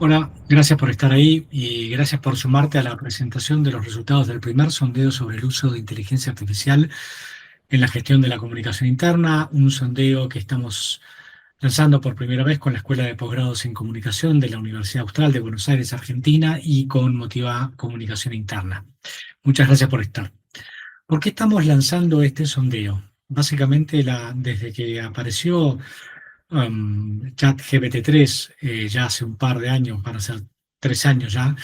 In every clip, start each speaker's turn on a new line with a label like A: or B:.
A: Hola, gracias por estar ahí y gracias por sumarte a la presentación de los resultados del primer sondeo sobre el uso de inteligencia artificial en la gestión de la comunicación interna, un sondeo que estamos lanzando por primera vez con la Escuela de Posgrados en Comunicación de la Universidad Austral de Buenos Aires, Argentina, y con Motiva Comunicación Interna. Muchas gracias por estar. ¿Por qué estamos lanzando este sondeo? Básicamente, desde que apareció ChatGPT-3 ya hace un par de años, van a ser 3 años ya,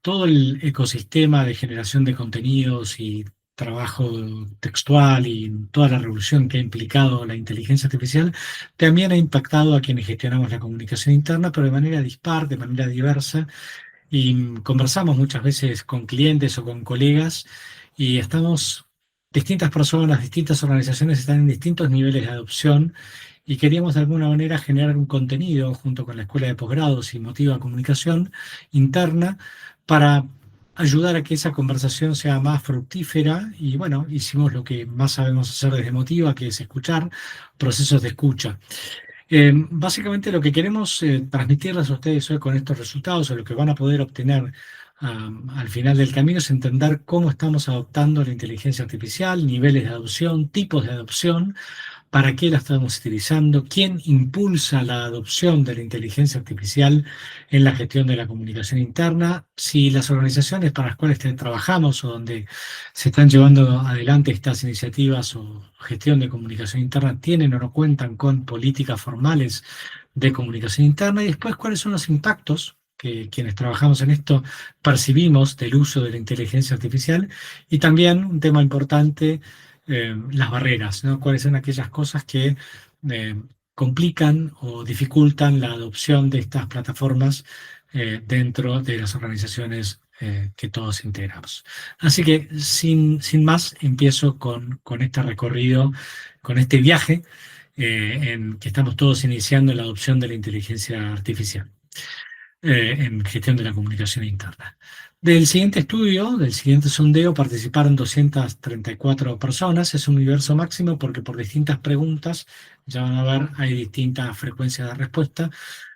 A: todo el ecosistema de generación de contenidos y trabajo textual y toda la revolución que ha implicado la inteligencia artificial también ha impactado a quienes gestionamos la comunicación interna, pero de manera dispar, de manera diversa. Y conversamos muchas veces con clientes o con colegas y distintas personas, distintas organizaciones están en distintos niveles de adopción y queríamos de alguna manera generar un contenido junto con la Escuela de Posgrados y Motiva Comunicación Interna para ayudar a que esa conversación sea más fructífera y bueno, hicimos lo que más sabemos hacer desde Motiva, que es escuchar, procesos de escucha. Básicamente lo que queremos transmitirles a ustedes hoy con estos resultados, o lo que van a poder obtener al final del camino, es entender cómo estamos adoptando la inteligencia artificial, niveles de adopción, tipos de adopción, para qué la estamos utilizando, quién impulsa la adopción de la inteligencia artificial en la gestión de la comunicación interna, si las organizaciones para las cuales trabajamos o donde se están llevando adelante estas iniciativas o gestión de comunicación interna tienen o no cuentan con políticas formales de comunicación interna, y después cuáles son los impactos que quienes trabajamos en esto percibimos del uso de la inteligencia artificial, y también un tema importante, las barreras, ¿no? Cuáles son aquellas cosas que complican o dificultan la adopción de estas plataformas dentro de las organizaciones que todos integramos. Así que sin más, empiezo con este recorrido, con este viaje en que estamos todos iniciando en la adopción de la inteligencia artificial en gestión de la comunicación interna. Del siguiente estudio, del siguiente sondeo, participaron 234 personas. Es un universo máximo porque por distintas preguntas, ya van a ver, hay distintas frecuencias de respuesta,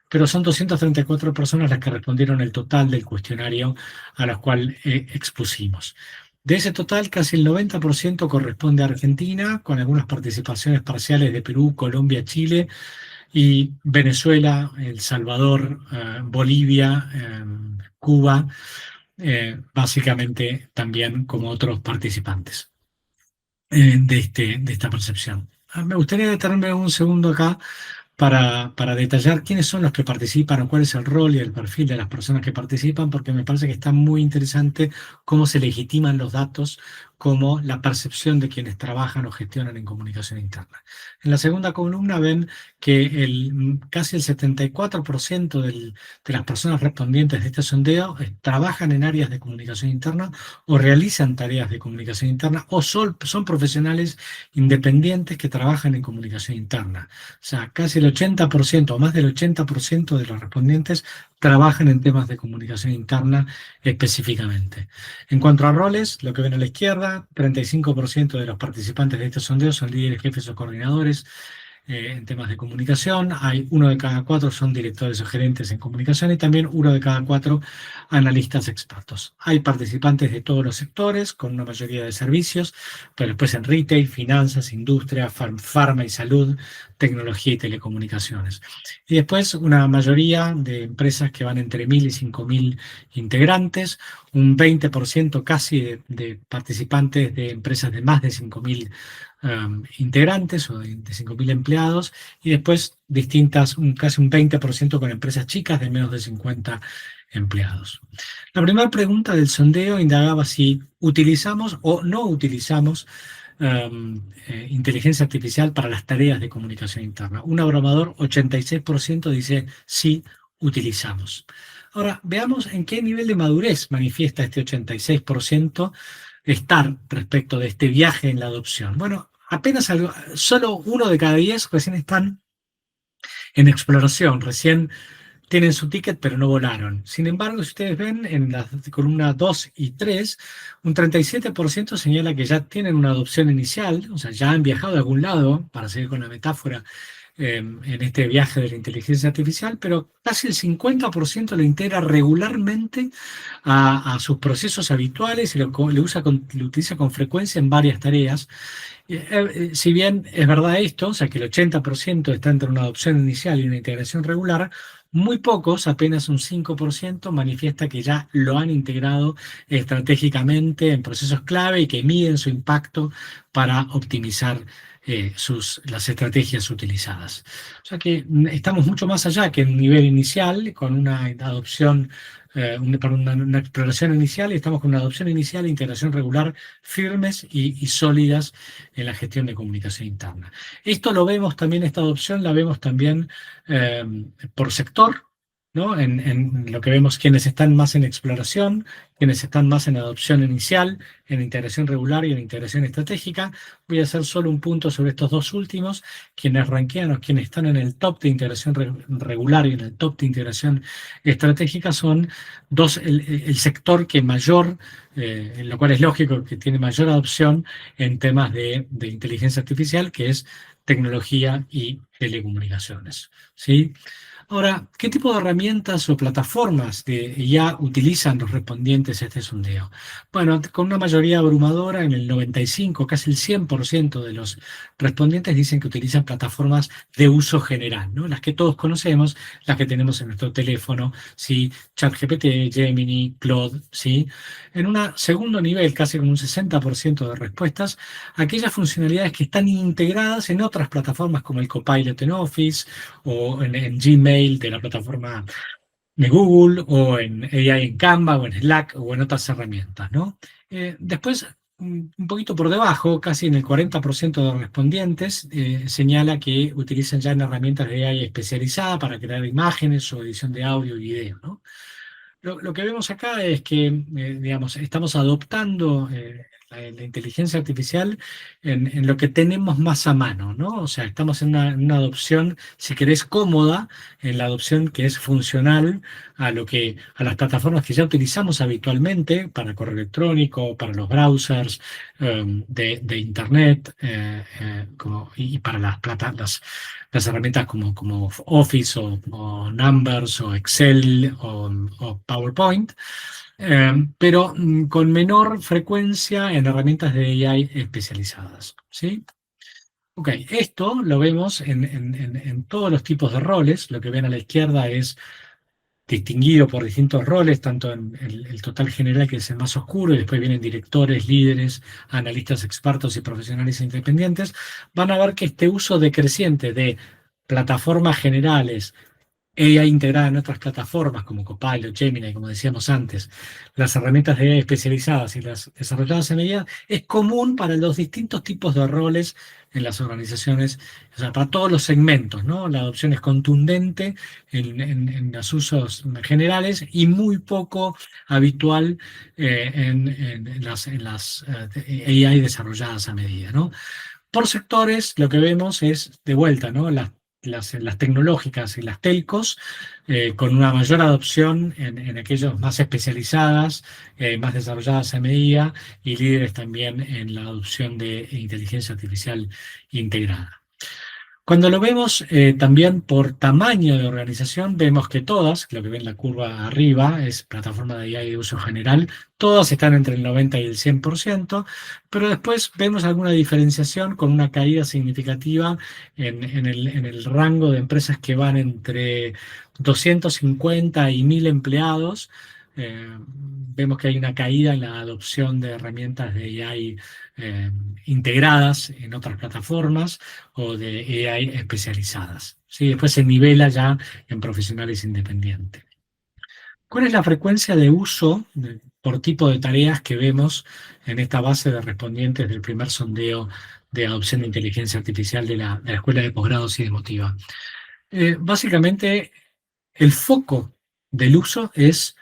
A: pero son 234 personas las que respondieron el total del cuestionario a los cual expusimos. De ese total, casi el 90% corresponde a Argentina, con algunas participaciones parciales de Perú, Colombia, Chile, y Venezuela, El Salvador, Bolivia, Cuba, básicamente también como otros participantes de esta percepción. Me gustaría detenerme un segundo acá para detallar quiénes son los que participan o cuál es el rol y el perfil de las personas que participan, porque me parece que está muy interesante cómo se legitiman los datos como la percepción de quienes trabajan o gestionan en comunicación interna. En la segunda columna ven que casi el 74% de las personas respondientes de este sondeo trabajan en áreas de comunicación interna o realizan tareas de comunicación interna o son profesionales independientes que trabajan en comunicación interna. O sea, casi el 80% o más del 80% de los respondientes trabajan en temas de comunicación interna específicamente. En cuanto a roles, lo que ven a la izquierda, 35% de los participantes de este sondeo son líderes, jefes o coordinadores en temas de comunicación. Hay 1 de cada 4 son directores o gerentes en comunicación y también 1 de cada 4 analistas expertos. Hay participantes de todos los sectores, con una mayoría de servicios, pero después en retail, finanzas, industria, farma y salud, tecnología y telecomunicaciones. Y después una mayoría de empresas que van entre 1.000 y 5.000 integrantes, un 20% casi de participantes de empresas de más de 5.000 integrantes o de 5.000 empleados, y después casi un 20% con empresas chicas de menos de 50 empleados. La primera pregunta del sondeo indagaba si utilizamos o no utilizamos inteligencia artificial para las tareas de comunicación interna. Un abrumador 86% dice sí, utilizamos. Ahora, veamos en qué nivel de madurez manifiesta este 86% estar respecto de este viaje en la adopción. Bueno, solo 1 de cada 10 recién están en exploración, recién tienen su ticket pero no volaron. Sin embargo, si ustedes ven en las columnas 2 y 3, un 37% señala que ya tienen una adopción inicial, o sea, ya han viajado a algún lado, para seguir con la metáfora en este viaje de la inteligencia artificial, pero casi el 50% lo integra regularmente a sus procesos habituales y lo utiliza con frecuencia en varias tareas. Si bien es verdad esto, o sea que el 80% está entre una adopción inicial y una integración regular, muy pocos, apenas un 5%, manifiesta que ya lo han integrado estratégicamente en procesos clave y que miden su impacto para optimizar las estrategias utilizadas. O sea que estamos mucho más allá que en un nivel inicial, con una adopción, para una exploración inicial, y estamos con una adopción inicial e integración regular firmes y sólidas en la gestión de comunicación interna. Esto lo vemos también, esta adopción la vemos también eh, por sector, ¿no? En lo que vemos quienes están más en exploración, quienes están más en adopción inicial, en integración regular y en integración estratégica. Voy a hacer solo un punto sobre estos dos últimos, quienes ranquean o quienes están en el top de integración regular y en el top de integración estratégica son el sector que mayor, lo cual es lógico que tiene mayor adopción en temas de inteligencia artificial, que es tecnología y telecomunicaciones, ¿sí? Ahora, ¿qué tipo de herramientas o plataformas de IA utilizan los respondientes a este sondeo? Bueno, con una mayoría abrumadora, en el 95, casi el 100% de los respondientes dicen que utilizan plataformas de uso general, ¿no? Las que todos conocemos, las que tenemos en nuestro teléfono, ¿sí? ChatGPT, Gemini, Claude, ¿sí? En un segundo nivel, casi con un 60% de respuestas, aquellas funcionalidades que están integradas en otras plataformas como el Copilot en Office o en Gmail de la plataforma de Google o en AI en Canva o en Slack o en otras herramientas, ¿no? Después, un poquito por debajo, casi en el 40% de respondientes, señala que utilizan ya en herramientas de AI especializada para crear imágenes o edición de audio y video, ¿no? Lo que vemos acá es que, digamos, estamos adoptando la inteligencia artificial en lo que tenemos más a mano, ¿no? O sea, estamos en una adopción, si querés, cómoda, en la adopción que es funcional a las plataformas que ya utilizamos habitualmente para correo electrónico, para los browsers de Internet, y para las herramientas como Office o Numbers o Excel o PowerPoint, pero con menor frecuencia en herramientas de AI especializadas, ¿sí? Ok, esto lo vemos en todos los tipos de roles. Lo que ven a la izquierda es distinguido por distintos roles, tanto en el total general, que es el más oscuro, y después vienen directores, líderes, analistas expertos y profesionales independientes. Van a ver que este uso decreciente de plataformas generales, AI integrada en otras plataformas como Copilot, Gemini, como decíamos antes, las herramientas de AI especializadas y las desarrolladas en ella, es común para los distintos tipos de roles en las organizaciones, o sea, para todos los segmentos, ¿no? La adopción es contundente en los usos generales y muy poco habitual en las AI desarrolladas a medida, ¿no? Por sectores, lo que vemos es, de vuelta, ¿no? Las tecnológicas y las telcos, con una mayor adopción en aquellos más especializadas, más desarrolladas a medida, y líderes también en la adopción de inteligencia artificial integrada. Cuando lo vemos también por tamaño de organización, vemos que todas, lo que ven la curva arriba, es plataforma de AI de uso general, todas están entre el 90 y el 100%, pero después vemos alguna diferenciación con una caída significativa en el rango de empresas que van entre 250 y 1000 empleados. Vemos que hay una caída en la adopción de herramientas de AI integradas en otras plataformas o de AI especializadas, ¿sí? Después se nivela ya en profesionales independientes. ¿Cuál es la frecuencia de uso por tipo de tareas que vemos en esta base de respondientes del primer sondeo de adopción de inteligencia artificial de la Escuela de Posgrados y de Motiva? Básicamente, el foco del uso es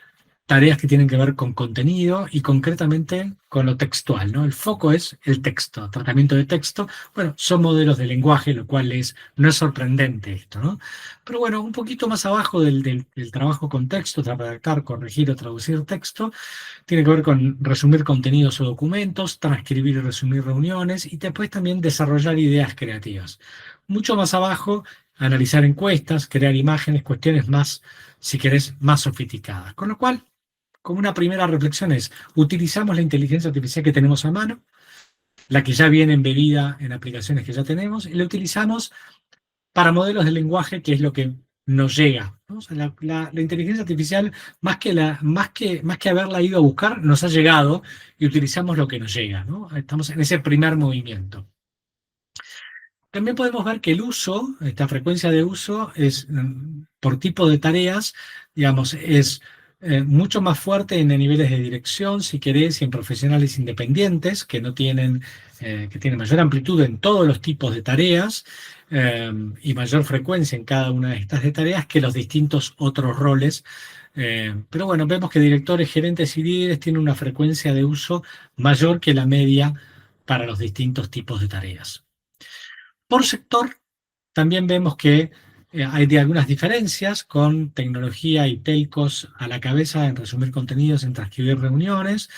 A: tareas que tienen que ver con contenido y concretamente con lo textual, ¿no? El foco es el texto, tratamiento de texto. Bueno, son modelos de lenguaje, lo cual no es sorprendente esto, ¿no? Pero bueno, un poquito más abajo del trabajo con texto, redactar, corregir o traducir texto, tiene que ver con resumir contenidos o documentos, transcribir y resumir reuniones y después también desarrollar ideas creativas. Mucho más abajo, analizar encuestas, crear imágenes, cuestiones más, si querés, más sofisticadas. Con lo cual, como una primera reflexión es, utilizamos la inteligencia artificial que tenemos a mano, la que ya viene embebida en aplicaciones que ya tenemos, y la utilizamos para modelos de lenguaje, que es lo que nos llega, ¿no? O sea, la inteligencia artificial, más que haberla ido a buscar, nos ha llegado y utilizamos lo que nos llega, ¿no? Estamos en ese primer movimiento. También podemos ver que el uso, esta frecuencia de uso, es por tipo de tareas, digamos, es mucho más fuerte en niveles de dirección, si querés, y en profesionales independientes, que no tienen, que tienen mayor amplitud en todos los tipos de tareas, y mayor frecuencia en cada una de estas de tareas que los distintos otros roles. Pero bueno, vemos que directores, gerentes y líderes tienen una frecuencia de uso mayor que la media para los distintos tipos de tareas. Por sector, también vemos que hay algunas diferencias con tecnología y telcos a la cabeza en resumir contenidos, en transcribir reuniones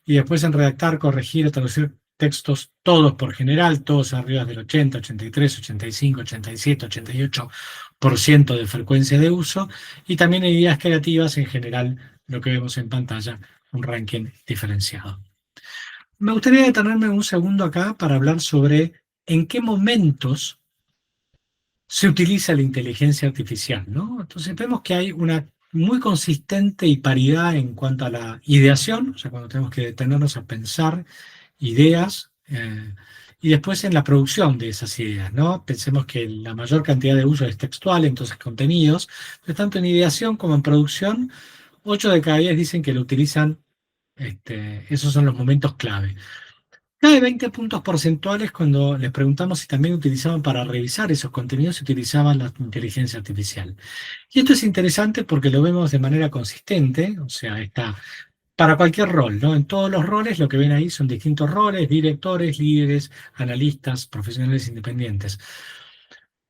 A: y después en redactar, corregir o traducir textos, todos por general, todos arriba del 80, 83, 85, 87, 88% de frecuencia de uso y también hay ideas creativas en general, lo que vemos en pantalla, un ranking diferenciado. Me gustaría detenerme un segundo acá para hablar sobre en qué momentos se utiliza la inteligencia artificial, ¿no? Entonces vemos que hay una muy consistente y paridad en cuanto a la ideación, o sea, cuando tenemos que detenernos a pensar ideas, y después en la producción de esas ideas, ¿no? Pensemos que la mayor cantidad de uso es textual, entonces contenidos, pero tanto en ideación como en producción, 8 de cada 10 dicen que lo utilizan, esos son los momentos clave. Cae 20 puntos porcentuales cuando les preguntamos si también utilizaban para revisar esos contenidos, si utilizaban la inteligencia artificial. Y esto es interesante porque lo vemos de manera consistente, o sea, está para cualquier rol, ¿no? En todos los roles lo que ven ahí son distintos roles, directores, líderes, analistas, profesionales independientes.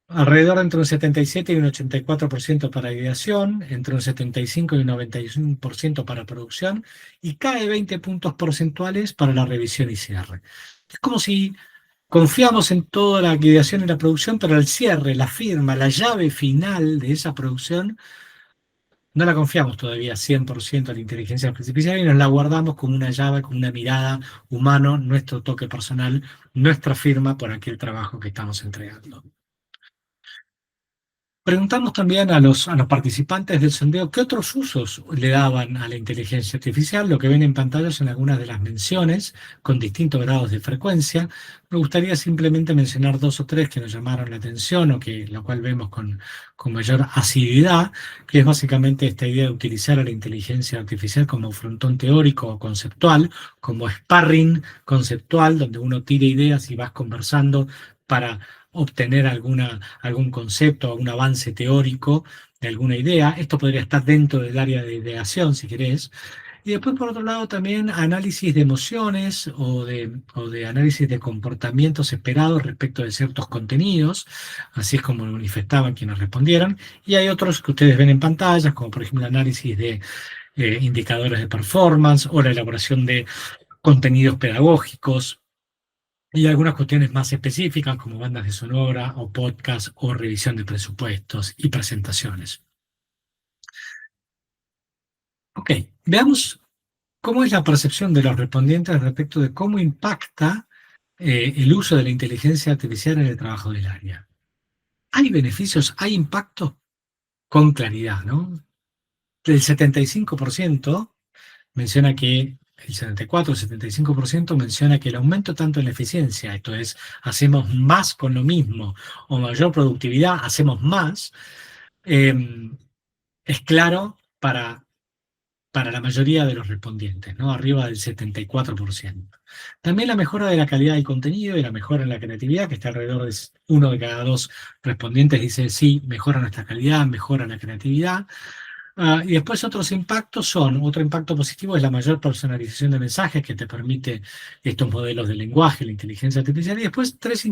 A: Alrededor entre un 77 y un 84% para ideación, entre un 75 y un 91% para producción, y cae 20 puntos porcentuales para la revisión y cierre. Es como si confiamos en toda la ideación y la producción, pero el cierre, la firma, la llave final de esa producción, no la confiamos todavía 100% a la inteligencia artificial y nos la guardamos como una llave, como una mirada humano, nuestro toque personal, nuestra firma por aquel trabajo que estamos entregando. Preguntamos también a los participantes del sondeo qué otros usos le daban a la inteligencia artificial. Lo que ven en pantalla son algunas de las menciones con distintos grados de frecuencia. Me gustaría simplemente mencionar 2 o 3 que nos llamaron la atención o que lo cual vemos con mayor asiduidad, que es básicamente esta idea de utilizar a la inteligencia artificial como frontón teórico o conceptual, como sparring conceptual, donde uno tira ideas y vas conversando para obtener algún concepto, algún avance teórico de alguna idea. Esto podría estar dentro del área de ideación, si querés. Y después, por otro lado, también análisis de emociones o de análisis de comportamientos esperados respecto de ciertos contenidos, así es como lo manifestaban quienes respondieron. Y hay otros que ustedes ven en pantallas, como por ejemplo análisis de indicadores de performance o la elaboración de contenidos pedagógicos y algunas cuestiones más específicas como bandas de sonora o podcast o revisión de presupuestos y presentaciones. Ok, veamos cómo es la percepción de los respondientes respecto de cómo impacta el uso de la inteligencia artificial en el trabajo del área. ¿Hay beneficios? ¿Hay impacto? Con claridad, ¿no? El 75% menciona que el 74, 75% menciona que el aumento tanto en la eficiencia, esto es, hacemos más con lo mismo, o mayor productividad, hacemos más, es claro para la mayoría de los respondientes, ¿no? Arriba del 74%. También la mejora de la calidad del contenido y la mejora en la creatividad, que está alrededor de 1 de cada 2 respondientes dice sí, mejora nuestra calidad, mejora la creatividad. Y después otros impactos otro impacto positivo es la mayor personalización de mensajes que te permite estos modelos de lenguaje, la inteligencia artificial, y después tres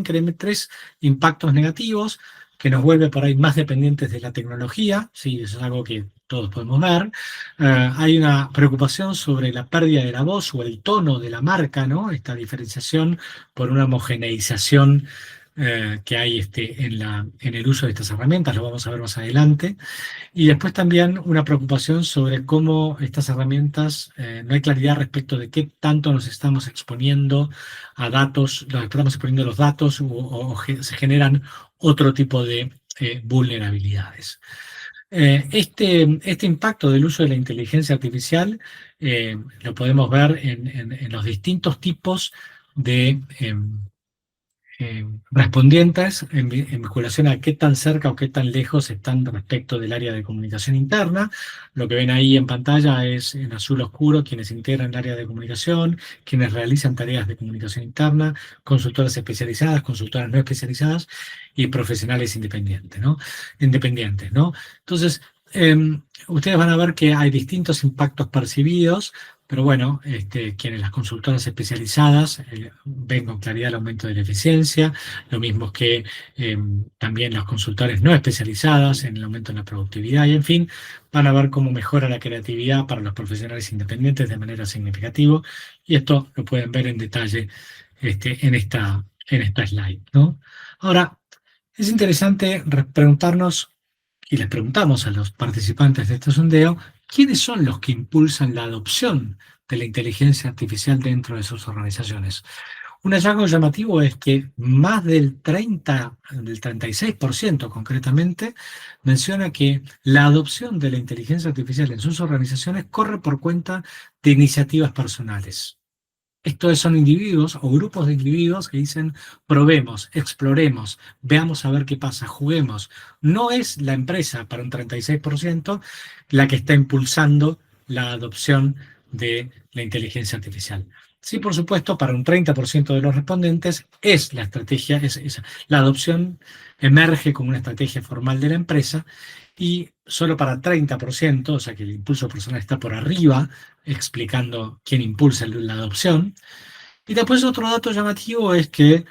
A: impactos negativos que nos vuelve por ahí más dependientes de la tecnología, sí, eso es algo que todos podemos ver. Hay una preocupación sobre la pérdida de la voz o el tono de la marca, ¿no? Esta diferenciación por una homogeneización que hay en el uso de estas herramientas, lo vamos a ver más adelante. Y después también una preocupación sobre cómo estas herramientas, no hay claridad respecto de qué tanto nos estamos exponiendo a datos, nos estamos exponiendo a los datos se generan otro tipo de vulnerabilidades. Este impacto del uso de la inteligencia artificial lo podemos ver en los distintos tipos de respondientes en vinculación a qué tan cerca o qué tan lejos están respecto del área de comunicación interna. Lo que ven ahí en pantalla es en azul oscuro quienes integran el área de comunicación, quienes realizan tareas de comunicación interna, consultoras especializadas, consultoras no especializadas y profesionales independientes, ¿no? Entonces, ustedes van a ver que hay distintos impactos percibidos, pero bueno, quienes las consultoras especializadas ven con claridad el aumento de la eficiencia, lo mismo que también los consultores no especializados en el aumento de la productividad y en fin, van a ver cómo mejora la creatividad para los profesionales independientes de manera significativa y esto lo pueden ver en detalle en esta slide, ¿no? Ahora, es interesante preguntarnos y les preguntamos a los participantes de este sondeo, ¿quiénes son los que impulsan la adopción de la inteligencia artificial dentro de sus organizaciones? Un hallazgo llamativo es que más del 36% concretamente, menciona que la adopción de la inteligencia artificial en sus organizaciones corre por cuenta de iniciativas personales. Estos son individuos o grupos de individuos que dicen, probemos, exploremos, veamos a ver qué pasa, juguemos. No es la empresa, para un 36%, la que está impulsando la adopción de la inteligencia artificial. Sí, por supuesto, para un 30% de los respondentes es la estrategia, la adopción emerge como una estrategia formal de la empresa y solo para 30%, o sea que el impulso personal está por arriba, explicando quién impulsa la adopción. Y después otro dato llamativo es que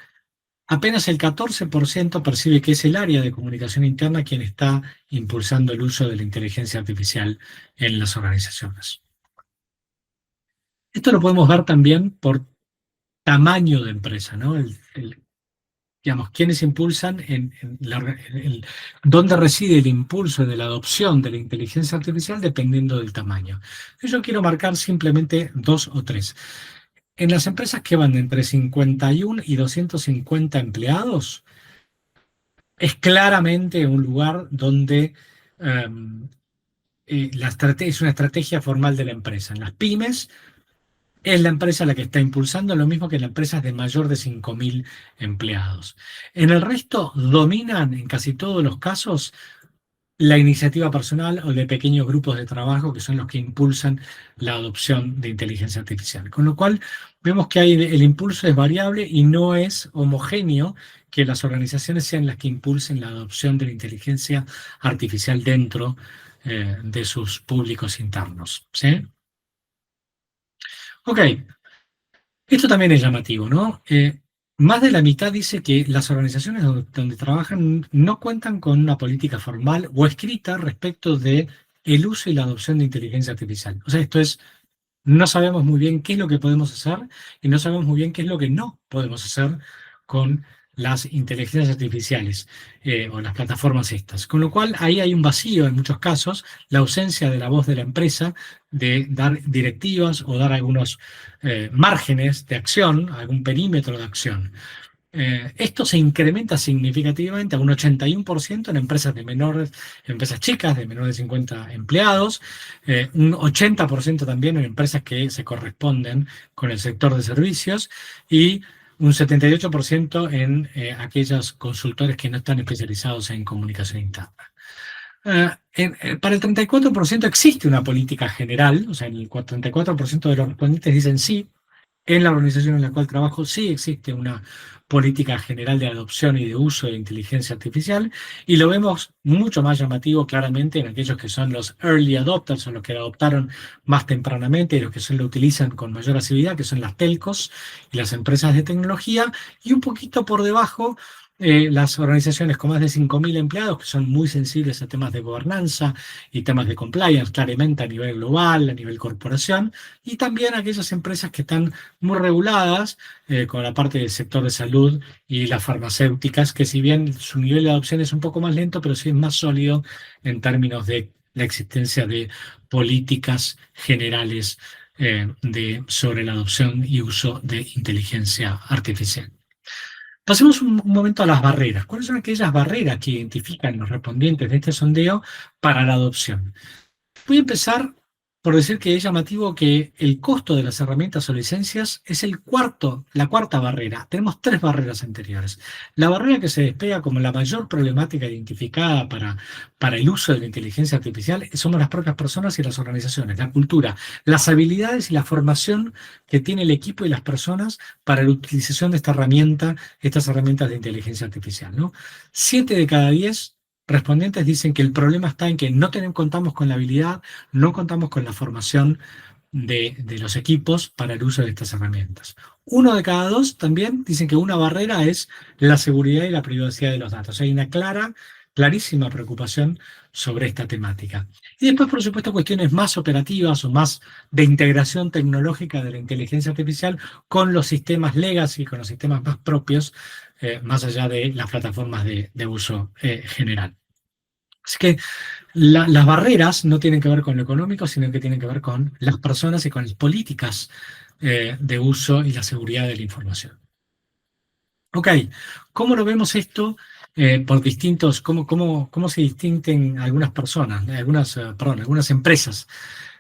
A: apenas el 14% percibe que es el área de comunicación interna quien está impulsando el uso de la inteligencia artificial en las organizaciones. Esto lo podemos ver también por tamaño de empresa, ¿no? Digamos, quiénes impulsan dónde reside el impulso de la adopción de la inteligencia artificial dependiendo del tamaño. Yo quiero marcar simplemente dos o tres. En las empresas que van de entre 51 y 250 empleados, es claramente un lugar donde es una estrategia formal de la empresa. En las pymes, es la empresa la que está impulsando, lo mismo que en las empresas de mayor de 5.000 empleados. En el resto dominan, en casi todos los casos, la iniciativa personal o de pequeños grupos de trabajo que son los que impulsan la adopción de inteligencia artificial. Con lo cual, vemos que el impulso es variable y no es homogéneo que las organizaciones sean las que impulsen la adopción de la inteligencia artificial dentro de sus públicos internos. ¿Sí? Ok, esto también es llamativo, ¿no? Más de la mitad dice que las organizaciones donde trabajan no cuentan con una política formal o escrita respecto de el uso y la adopción de inteligencia artificial. O sea, no sabemos muy bien qué es lo que podemos hacer y no sabemos muy bien qué es lo que no podemos hacer con las inteligencias artificiales o las plataformas estas. Con lo cual, ahí hay un vacío en muchos casos, la ausencia de la voz de la empresa de dar directivas o dar algunos márgenes de acción, algún perímetro de acción. Esto se incrementa significativamente a un 81% en empresas chicas de menores de 50 empleados, un 80% también en empresas que se corresponden con el sector de servicios y un 78% en aquellos consultores que no están especializados en comunicación interna. Para el 34% existe una política general, o sea, el 34% de los respondientes dicen sí, En la organización en la cual trabajo sí existe una política general de adopción y de uso de inteligencia artificial y lo vemos mucho más llamativo claramente en aquellos que son los early adopters o los que lo adoptaron más tempranamente y los que lo utilizan con mayor asiduidad, que son las telcos y las empresas de tecnología, y un poquito por debajo las organizaciones con más de 5.000 empleados, que son muy sensibles a temas de gobernanza y temas de compliance, claramente a nivel global, a nivel corporación, y también aquellas empresas que están muy reguladas, con la parte del sector de salud y las farmacéuticas, que si bien su nivel de adopción es un poco más lento, pero sí es más sólido en términos de la existencia de políticas generales sobre la adopción y uso de inteligencia artificial. Pasemos un momento a las barreras. ¿Cuáles son aquellas barreras que identifican los respondientes de este sondeo para la adopción? Voy a empezar por decir que es llamativo que el costo de las herramientas o licencias es la cuarta barrera. Tenemos tres barreras anteriores. La barrera que se despega como la mayor problemática identificada para el uso de la inteligencia artificial somos las propias personas y las organizaciones, la cultura, las habilidades y la formación que tiene el equipo y las personas para la utilización de estas herramientas de inteligencia artificial, ¿no? 7 de cada 10 respondentes dicen que el problema está en que contamos con la habilidad, no contamos con la formación de los equipos para el uso de estas herramientas. 1 de cada 2 también dicen que una barrera es la seguridad y la privacidad de los datos. Hay una clarísima preocupación sobre esta temática. Y después, por supuesto, cuestiones más operativas o más de integración tecnológica de la inteligencia artificial con los sistemas legacy, con los sistemas más propios, más allá de las plataformas de uso general. Así que las barreras no tienen que ver con lo económico, sino que tienen que ver con las personas y con las políticas de uso y la seguridad de la información. Ok, ¿cómo lo vemos esto por distintos, cómo se distinguen algunas personas, algunas empresas?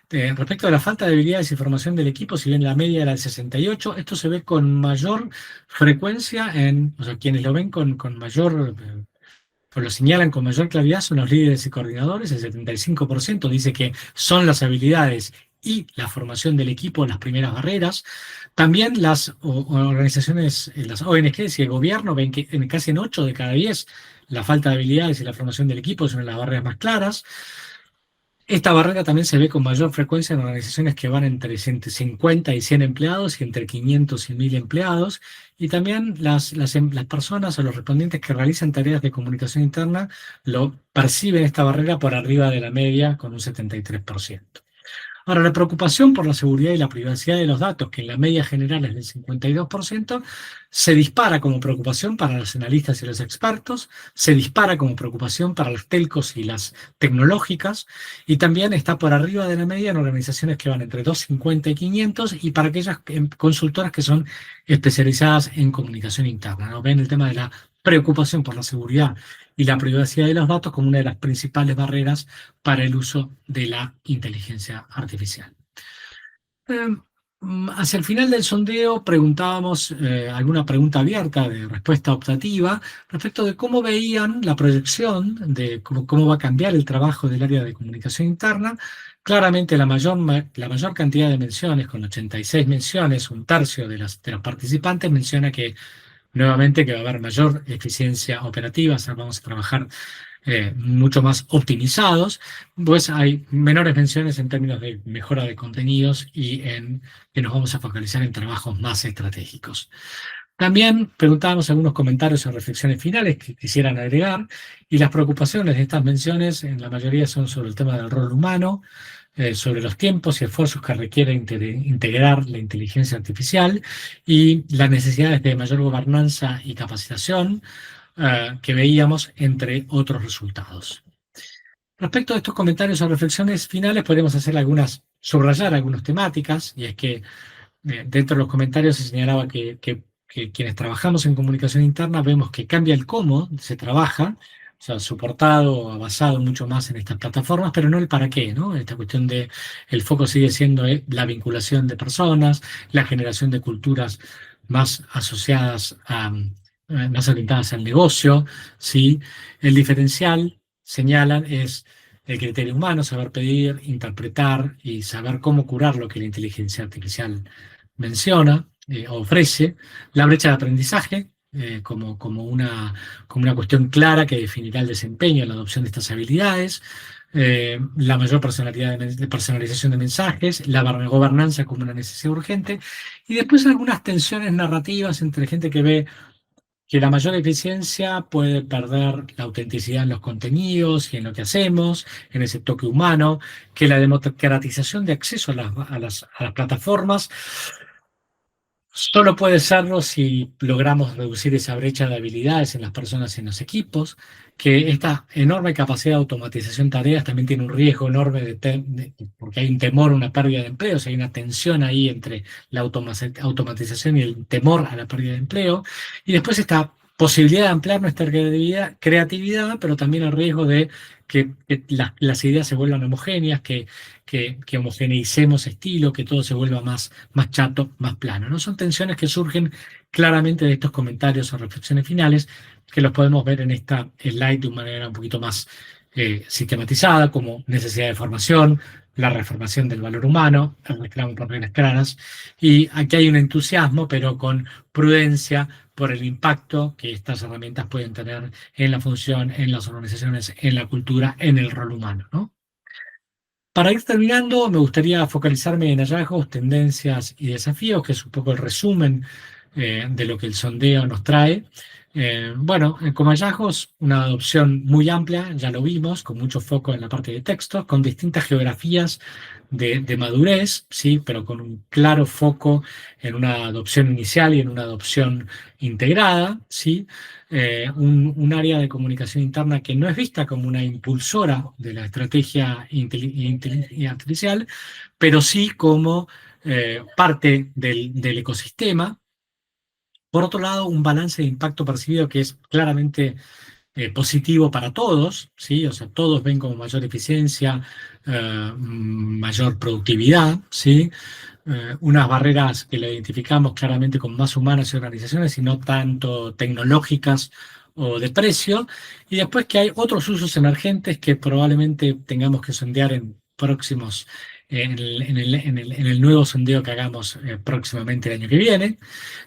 A: Respecto a la falta de habilidades y formación del equipo, si bien la media era el 68, esto se ve con mayor frecuencia o sea, quienes lo ven con mayor pues lo señalan con mayor claridad son los líderes y coordinadores. El 75% dice que son las habilidades y la formación del equipo las primeras barreras. También las organizaciones, las ONGs y el gobierno ven que casi en 8 de cada 10 la falta de habilidades y la formación del equipo son las barreras más claras. Esta barrera también se ve con mayor frecuencia en organizaciones que van entre 50 y 100 empleados y entre 500 y 1.000 empleados. Y también las personas o los respondientes que realizan tareas de comunicación interna lo perciben esta barrera por arriba de la media con un 73%. Ahora, la preocupación por la seguridad y la privacidad de los datos, que en la media general es del 52%, se dispara como preocupación para los analistas y los expertos, se dispara como preocupación para las telcos y las tecnológicas, y también está por arriba de la media en organizaciones que van entre 250 y 500, y para aquellas consultoras que son especializadas en comunicación interna, ¿no? Ven el tema de la preocupación por la seguridad y la privacidad de los datos como una de las principales barreras para el uso de la inteligencia artificial. Hacia el final del sondeo preguntábamos alguna pregunta abierta de respuesta optativa respecto de cómo veían la proyección de cómo va a cambiar el trabajo del área de comunicación interna. Claramente la mayor cantidad de menciones, con 86 menciones, un tercio de los participantes menciona que nuevamente que va a haber mayor eficiencia operativa, o sea, vamos a trabajar mucho más optimizados, pues hay menores menciones en términos de mejora de contenidos y en que nos vamos a focalizar en trabajos más estratégicos. También preguntábamos algunos comentarios o reflexiones finales que quisieran agregar, y las preocupaciones de estas menciones en la mayoría son sobre el tema del rol humano, sobre los tiempos y esfuerzos que requiere integrar la inteligencia artificial y las necesidades de mayor gobernanza y capacitación que veíamos, entre otros resultados. Respecto a estos comentarios o reflexiones finales, podemos subrayar algunas temáticas, y es que dentro de los comentarios se señalaba que quienes trabajamos en comunicación interna vemos que cambia el cómo se trabaja, o sea, soportado, basado mucho más en estas plataformas, pero no el para qué, ¿no? Esta cuestión de el foco sigue siendo la vinculación de personas, la generación de culturas más asociadas más orientadas al negocio, ¿sí? El diferencial, señalan, es el criterio humano, saber pedir, interpretar y saber cómo curar lo que la inteligencia artificial menciona. ofrece la brecha de aprendizaje como una cuestión clara que definirá el desempeño en la adopción de estas habilidades, la mayor de personalización de mensajes, la gobernanza como una necesidad urgente, y después algunas tensiones narrativas entre gente que ve que la mayor eficiencia puede perder la autenticidad en los contenidos y en lo que hacemos, en ese toque humano, que la democratización de acceso a las plataformas solo puede serlo si logramos reducir esa brecha de habilidades en las personas y en los equipos, que esta enorme capacidad de automatización de tareas también tiene un riesgo enorme porque hay un temor a una pérdida de empleos, hay una tensión ahí entre la automatización y el temor a la pérdida de empleo, y después esta posibilidad de ampliar nuestra creatividad, pero también el riesgo de que las ideas se vuelvan homogéneas, que homogeneicemos estilo, que todo se vuelva más chato, más plano, ¿no? Son tensiones que surgen claramente de estos comentarios o reflexiones finales, que los podemos ver en esta slide de una manera un poquito más sistematizada, como necesidad de formación, la reformación del valor humano, el reclamo por reglas claras, y aquí hay un entusiasmo, pero con prudencia por el impacto que estas herramientas pueden tener en la función, en las organizaciones, en la cultura, en el rol humano, ¿no? Para ir terminando, me gustaría focalizarme en hallazgos, tendencias y desafíos, que es un poco el resumen de lo que el sondeo nos trae. Bueno, como hallazgos, una adopción muy amplia, ya lo vimos, con mucho foco en la parte de texto, con distintas geografías de madurez, sí, pero con un claro foco en una adopción inicial y en una adopción integrada, sí. Un área de comunicación interna que no es vista como una impulsora de la estrategia artificial, pero sí como parte del ecosistema. Por otro lado, un balance de impacto percibido que es claramente positivo para todos, ¿sí? O sea, todos ven como mayor eficiencia, mayor productividad, ¿sí? Unas barreras que la identificamos claramente como más humanas y organizaciones y no tanto tecnológicas o de precio, y después que hay otros usos emergentes que probablemente tengamos que sondear en próximos, en el nuevo sondeo que hagamos próximamente el año que viene.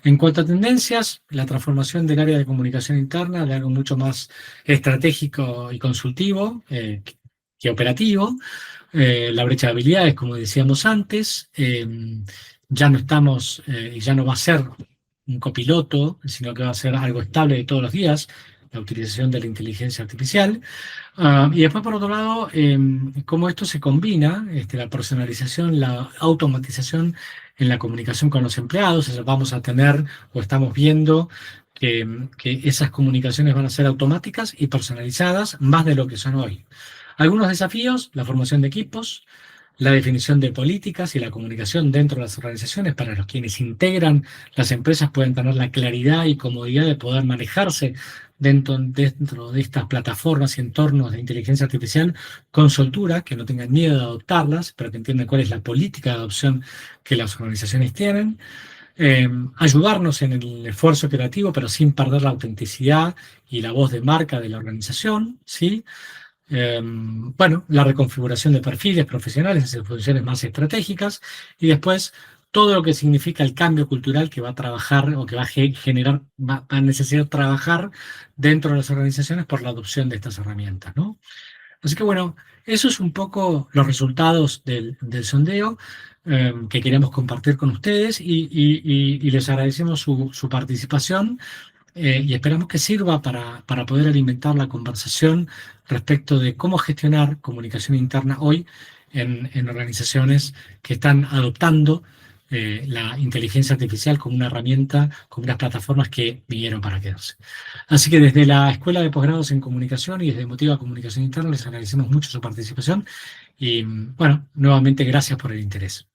A: En cuanto a tendencias, la transformación del área de comunicación interna de algo mucho más estratégico y consultivo que operativo, la brecha de habilidades, como decíamos antes, ya no estamos y ya no va a ser un copiloto, sino que va a ser algo estable de todos los días, la utilización de la inteligencia artificial. Y después, por otro lado, cómo esto se combina, la personalización, la automatización en la comunicación con los empleados. O sea, vamos a tener o estamos viendo que esas comunicaciones van a ser automáticas y personalizadas más de lo que son hoy. Algunos desafíos: la formación de equipos, la definición de políticas y la comunicación dentro de las organizaciones para los quienes integran las empresas pueden tener la claridad y comodidad de poder manejarse dentro de estas plataformas y entornos de inteligencia artificial con soltura, que no tengan miedo de adoptarlas, pero que entiendan cuál es la política de adopción que las organizaciones tienen. Ayudarnos en el esfuerzo creativo, pero sin perder la autenticidad y la voz de marca de la organización, ¿sí? Bueno, la reconfiguración de perfiles profesionales hacia funciones más estratégicas, y después todo lo que significa el cambio cultural que va a trabajar o que va a generar, va a necesitar trabajar dentro de las organizaciones por la adopción de estas herramientas, ¿no? Así que bueno, eso es un poco los resultados del sondeo que queremos compartir con ustedes, y les agradecemos su participación. Y esperamos que sirva para poder alimentar la conversación respecto de cómo gestionar comunicación interna hoy en organizaciones que están adoptando la inteligencia artificial como una herramienta, como unas plataformas que vinieron para quedarse. Así que desde la Escuela de Posgrados en Comunicación y desde Motiva Comunicación Interna les agradecemos mucho su participación y, bueno, nuevamente gracias por el interés.